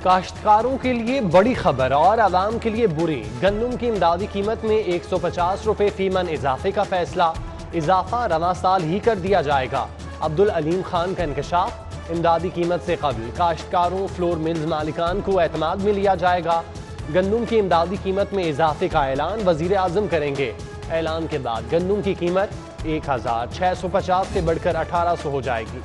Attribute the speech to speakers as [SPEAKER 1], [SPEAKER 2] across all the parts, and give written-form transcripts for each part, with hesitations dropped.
[SPEAKER 1] کاشتکاروں کے لیے بڑی خبر اور عوام کے لیے بری، گندم کی امدادی قیمت میں 150 روپے فی من اضافے کا فیصلہ، اضافہ رواں سال ہی کر دیا جائے گا۔ عبدالعلیم خان کا انکشاف، امدادی قیمت سے قبل کاشتکاروں فلور ملز مالکان کو اعتماد میں لیا جائے گا۔ گندم کی امدادی قیمت میں اضافے کا اعلان وزیر اعظم کریں گے۔ اعلان کے بعد گندم کی قیمت 1650 سے بڑھ کر 1800 ہو جائے گی۔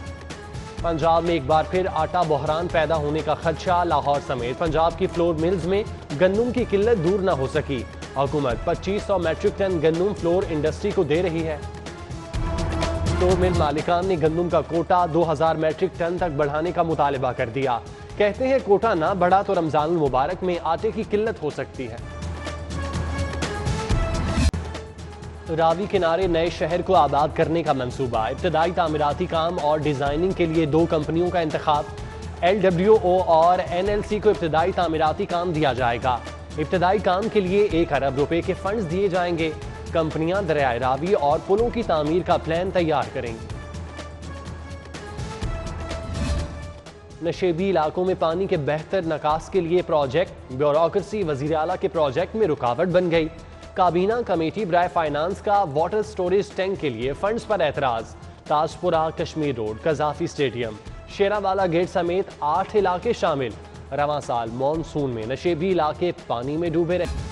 [SPEAKER 1] پنجاب میں ایک بار پھر آٹا بحران پیدا ہونے کا خدشہ، لاہور سمیت پنجاب کی فلور ملز میں گندم کی قلت دور نہ ہو سکی۔ حکومت 2500 میٹرک ٹن گندم فلور انڈسٹری کو دے رہی ہے۔ فلور مل مالکان نے گندم کا کوٹا 2000 میٹرک ٹن تک بڑھانے کا مطالبہ کر دیا۔ کہتے ہیں کوٹا نہ بڑھا تو رمضان المبارک میں آٹے کی قلت ہو سکتی ہے۔ راوی کنارے نئے شہر کو آباد کرنے کا منصوبہ، ابتدائی تعمیراتی کام اور ڈیزائننگ کے لیے 2 کمپنیوں کا انتخاب۔ LWO اور NLC کو ابتدائی تعمیراتی کام دیا جائے گا۔ ابتدائی کام کے لیے 1 ارب روپے کے فنڈز دیے جائیں گے۔ کمپنیاں دریائے راوی اور پلوں کی تعمیر کا پلان تیار کریں گی۔ نشیبی علاقوں میں پانی کے بہتر نکاس کے لیے پروجیکٹ، بیوروکریسی وزیر اعلیٰ کے پروجیکٹ میں رکاوٹ بن گئی۔ کابینہ کمیٹی برائے فائنانس کا واٹر سٹوریج ٹینک کے لیے فنڈز پر اعتراض۔ Tajpura, Kashmir road, Gaddafi stadium, Sheranwala gate سمیت 8 علاقے شامل۔ رواں سال مانسون میں نشیبی علاقے پانی میں ڈوبے رہے۔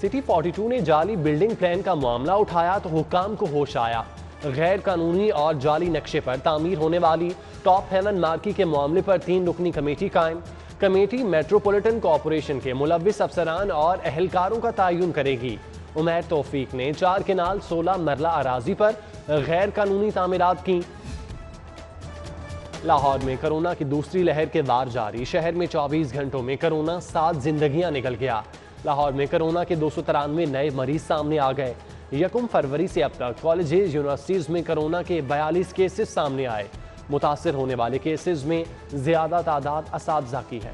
[SPEAKER 1] سٹی 42 نے جعلی بلڈنگ پلان کا معاملہ اٹھایا تو حکام کو ہوش آیا۔ غیر قانونی اور جعلی نقشے پر تعمیر ہونے والی ٹاپ ہیون مارکی کے معاملے پر 3 رکنی کمیٹی قائم۔ کمیٹی میٹروپولیٹن کارپوریشن کے ملوث افسران اور اہلکاروں کا تعین کرے گی۔ عمیر توفیق نے 4 کنال 16 مرلہ اراضی پر غیر قانونی تعمیرات کی۔ لاہور میں کورونا کی دوسری لہر کے وار جاری، شہر میں 24 گھنٹوں میں کورونا 7 زندگیاں نکل گیا۔ لاہور میں کورونا کے 293 نئے مریض سامنے آ گئے۔ 1 فروری سے اب تک کالجز، یونیورسٹیز میں کورونا کے 42 کیسز سامنے آئے۔ متاثر ہونے والے کیسز میں زیادہ تعداد اساتذہ کی ہے۔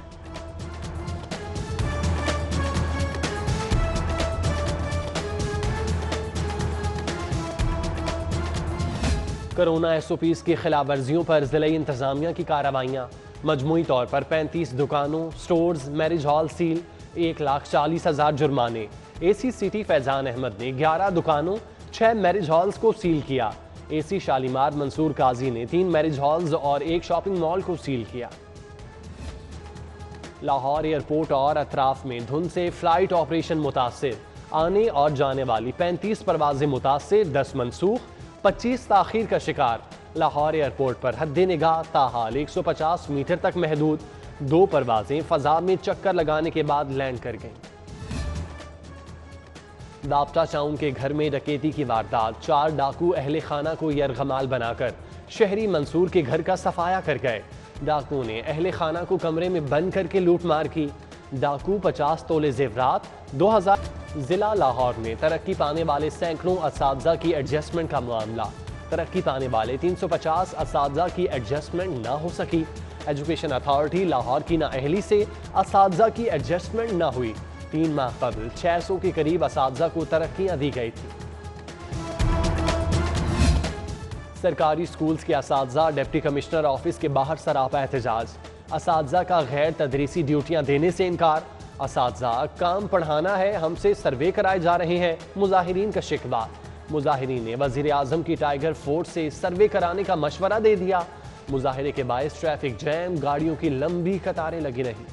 [SPEAKER 1] کورونا SOPs کی خلاف ورزیوں پر ضلعی انتظامیہ کی کارروائیاں، مجموعی طور پر 35 دکانوں، سٹورز، میرج ہال سیل، 1,40,000 جرمانے۔ ACCT فیضان احمد نے 11 دکانوں، 6 میرج ہالز کو سیل کیا۔ AC شالیمار منصور قاضی نے 3 میرج ہالز اور 1 شاپنگ مال کو سیل کیا۔ لاہور ایئرپورٹ اور اطراف میں دھند سے فلائٹ آپریشن متاثر، آنے اور جانے والی 35 پروازیں متاثر، 10 منسوخ، 25 تاخیر کا شکار۔ لاہور ایئرپورٹ پر حد نگاہ تاحال 150 میٹر تک محدود، 2 پروازیں فضا میں چکر لگانے کے بعد لینڈ کر گئیں۔ دابٹا ٹاؤن کے گھر میں ڈکیتی کی واردات، 4 ڈاکو اہل خانہ کو یرغمال بنا کر شہری منصور کے گھر کا صفایا کر گئے۔ ڈاکو نے اہل خانہ کو کمرے میں بند کر کے لوٹ مار کی۔ ڈاکو 50 تولے زیورات، 2000۔ ضلع لاہور میں ترقی پانے والے سینکڑوں اساتذہ کی ایڈجسٹمنٹ کا معاملہ، ترقی پانے والے 350 اساتذہ کی ایڈجسٹمنٹ نہ ہو سکی۔ ایجوکیشن اتھارٹی لاہور کی نااہلی سے اساتذہ کی ایڈجسٹمنٹ نہ ہوئی۔ 3 ماہ قبل 600 کے قریب اساتذہ کو ترقیاں دی گئی تھی۔ سرکاری سکولز کے اساتذہ ڈپٹی کمشنر آفس کے باہر سراپا احتجاج، اساتذہ کا غیر تدریسی ڈیوٹیاں دینے سے انکار۔ اساتذہ کام پڑھانا ہے، ہم سے سروے کرائے جا رہے ہیں، مظاہرین کا شکوہ۔ مظاہرین نے وزیر اعظم کی ٹائیگر فورٹ سے سروے کرانے کا مشورہ دے دیا۔ مظاہرے کے باعث ٹریفک جیم، گاڑیوں کی لمبی قطاریں لگی رہیں۔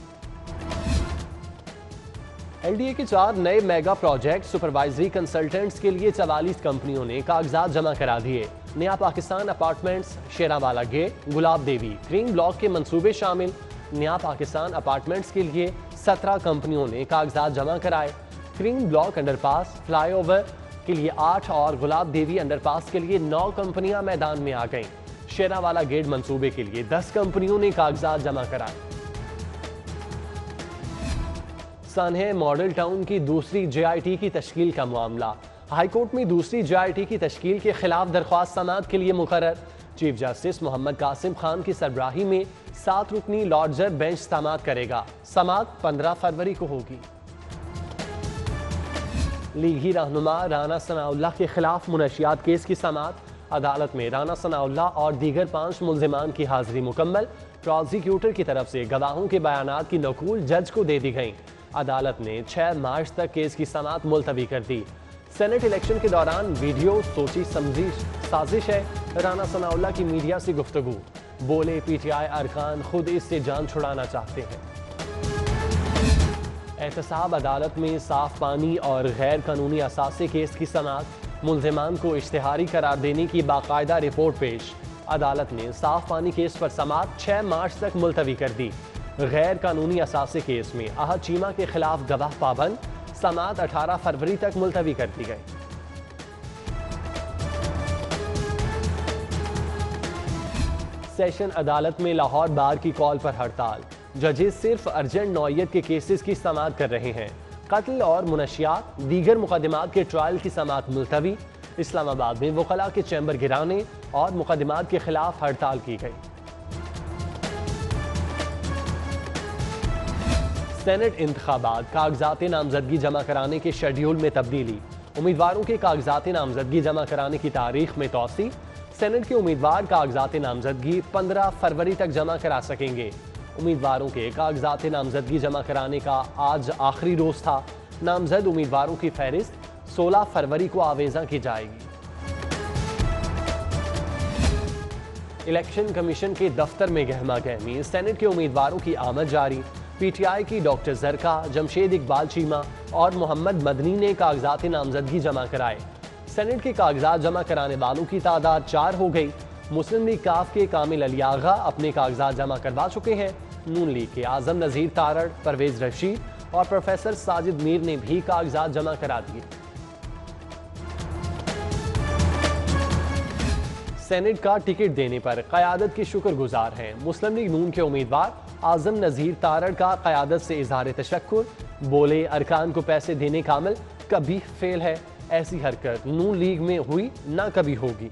[SPEAKER 1] LDA کے 4 نئے میگا پروجیکٹ سپروائزری کنسلٹنٹس کے لیے 44 کمپنیوں نے کاغذات جمع کرا دیے۔ نیا پاکستان اپارٹمنٹس، شیراوالا گیٹ، گلاب دیوی، گرین بلاک کے منصوبے شامل۔ نیا پاکستان اپارٹمنٹس کے لیے 17 کمپنیوں نے کاغذات جمع کرائے۔ گرین بلاک انڈر پاس، فلائی اوور کے لیے 8 اور گلاب دیوی انڈر پاس کے لیے 9 کمپنیاں میدان میں آ گئیں۔ شیراوالا گیٹ منصوبے کے لیے 10 کمپنیوں نے کاغذات جمع کرائے۔ سانحہ ماڈل ٹاؤن کی دوسری JIT کی تشکیل کا معاملہ، ہائی کورٹ میں دوسری JIT کی تشکیل کے خلاف درخواست سماعت کے لیے مقرر۔ چیف جسٹس محمد قاسم خان کی سربراہی میں 7 رکنی لارجر بینچ سماعت کرے گا۔ سماعت 15 فروری کو ہوگی۔ لیگی رہنما رانا ثناء اللہ کے خلاف منشیات کیس کی سماعت، عدالت میں رانا ثناءاللہ اور دیگر 5 ملزمان کی حاضری مکمل، پروزیکیوٹر کی طرف سے گواہوں کے بیانات کی نقول جج کو دے دی گئیں۔ عدالت نے 6 مارچ تک کیس کی سماعت ملتوی کر دی۔ سینٹ الیکشن کے دوران ویڈیو سوچی سمجھی سازش ہے، رانا ثناءاللہ کی میڈیا سے گفتگو، بولے پی ٹی آئی ارکان خود اس سے جان چھڑانا چاہتے ہیں۔ احتساب عدالت میں صاف پانی اور غیر قانونی اثاثے کیس کی سماعت، ملزمان کو اشتہاری قرار دینے کی باقاعدہ رپورٹ پیش۔ عدالت نے صاف پانی کیس پر سماعت 6 مارچ تک ملتوی کر دی۔ غیر قانونی اثاثے کیس میں احد چیمہ کے خلاف گواہ پابند، سماعت 18 فروری تک ملتوی کر دی گئی۔ سیشن عدالت میں لاہور بار کی کال پر ہڑتال، ججز صرف ارجنٹ نوعیت کے کیسز کی سماعت کر رہے ہیں۔ قتل اور منشیات دیگر مقدمات کے ٹرائل کی سماعت ملتوی۔ اسلام آباد میں وکلاء کے چیمبر گرانے اور مقدمات کے خلاف ہڑتال کی گئی۔ سینٹ انتخابات، کاغذات نامزدگی جمع کرانے کے شیڈیول میں تبدیلی، امیدواروں کے کاغذات نامزدگی جمع کرانے کی تاریخ میں توسیع۔ سینٹ کے امیدوار کاغذات نامزدگی 15 فروری تک جمع کرا سکیں گے۔ امیدواروں کے کاغذات نامزدگی جمع کرانے کا آج آخری روز تھا۔ نامزد امیدواروں کی فہرست 16 فروری کو آویزاں کی جائے گی۔ الیکشن کمیشن کے دفتر میں گہما گہمی، سینٹ کے امیدواروں کی آمد جاری۔ پی ٹی آئی کی ڈاکٹر زرکا، جمشید اقبال چیمہ اور محمد مدنی نے کاغذات نامزدگی جمع کرائے۔ سینٹ کے کاغذات جمع کرانے والوں کی تعداد 4 ہو گئی۔ مسلم لیگ کاف کے کامل علی آغا اپنے کاغذات جمع کروا چکے ہیں۔ نون لیگ کے اعظم نذیر تارڑ، پرویز رشید اور پروفیسر ساجد میر نے بھی کاغذات جمع کرا دیے۔ سینٹ کا ٹکٹ دینے پر قیادت کے شکر گزار ہیں۔ مسلم لیگ نون کے امیدوار اعظم نذیر تارڑ کا قیادت سے اظہار تشکر، بولے ارکان کو پیسے دینے کا عمل کبھی فیل ہے، ایسی حرکت نون لیگ میں ہوئی نہ کبھی ہوگی۔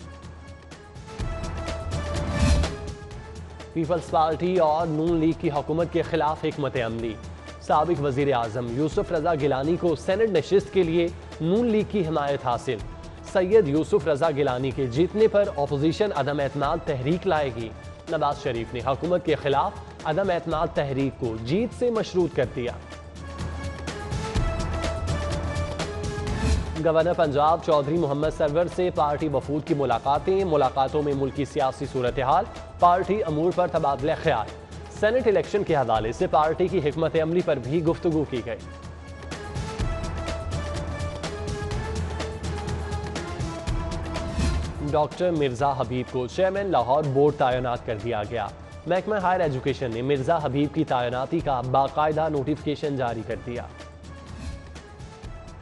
[SPEAKER 1] پیپلز پارٹی اور نون لیگ کی حکومت کے خلاف حکمت عملی، سابق وزیر اعظم یوسف رضا گیلانی کو سینٹ نشست کے لیے نون لیگ کی حمایت حاصل۔ سید یوسف رضا گیلانی کے جیتنے پر اپوزیشن عدم اعتماد تحریک لائے گی۔ نواز شریف نے حکومت کے خلاف عدم اعتماد تحریک کو جیت سے مشروط کر دیا۔ گورنر پنجاب چودھری محمد سرور سے پارٹی وفود کی ملاقاتوں میں ملکی سیاسی صورتحال، پارٹی امور پر تبادلہ خیال۔ سینٹ الیکشن کے حوالے سے پارٹی کی حکمت عملی پر بھی گفتگو کی گئی۔ ڈاکٹر مرزا حبیب کو چیئرمین لاہور بورڈ تعینات کر دیا گیا۔ محکمہ ہائر ایجوکیشن نے مرزا حبیب کی تعیناتی کا باقاعدہ نوٹیفکیشن جاری کر دیا۔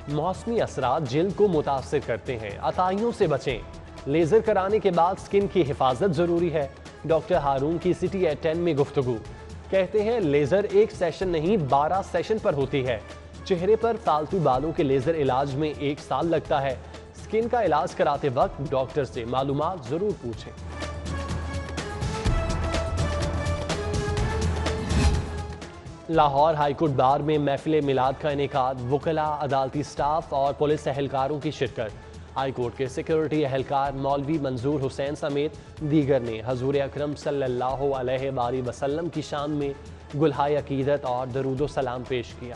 [SPEAKER 1] موسمی اثرات جلد کو متاثر کرتے ہیں، عطائیوں سے بچیں، لیزر کرانے کے بعد سکن کی حفاظت ضروری ہے۔ ڈاکٹر ہارون کی سٹی ایٹ 10 میں گفتگو، کہتے ہیں لیزر ایک سیشن نہیں 12 سیشن پر ہوتی ہے۔ چہرے پر فالتو بالوں کے لیزر علاج میں 1 سال لگتا ہے۔ سکن کا علاج کراتے وقت ڈاکٹر سے معلومات ضرور پوچھیں۔ لاہور ہائی کورٹ بار میں محفل میلاد کا انعقاد، وکلاء، عدالتی سٹاف اور پولیس اہلکاروں کی شرکت۔ ہائی کورٹ کے سیکیورٹی اہلکار مولوی منظور حسین سمیت دیگر نے حضور اکرم صلی اللہ علیہ وآلہ وسلم کی شان میں گلہائے عقیدت اور درود و سلام پیش کیا۔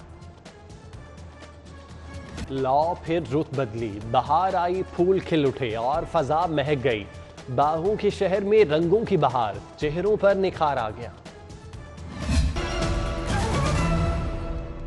[SPEAKER 1] لاؤ پھر رت بدلی، بہار آئی، پھول کھل اٹھے اور فضا مہک گئی۔ باغوں کے شہر میں رنگوں کی بہار، چہروں پر نکھار آ گیا۔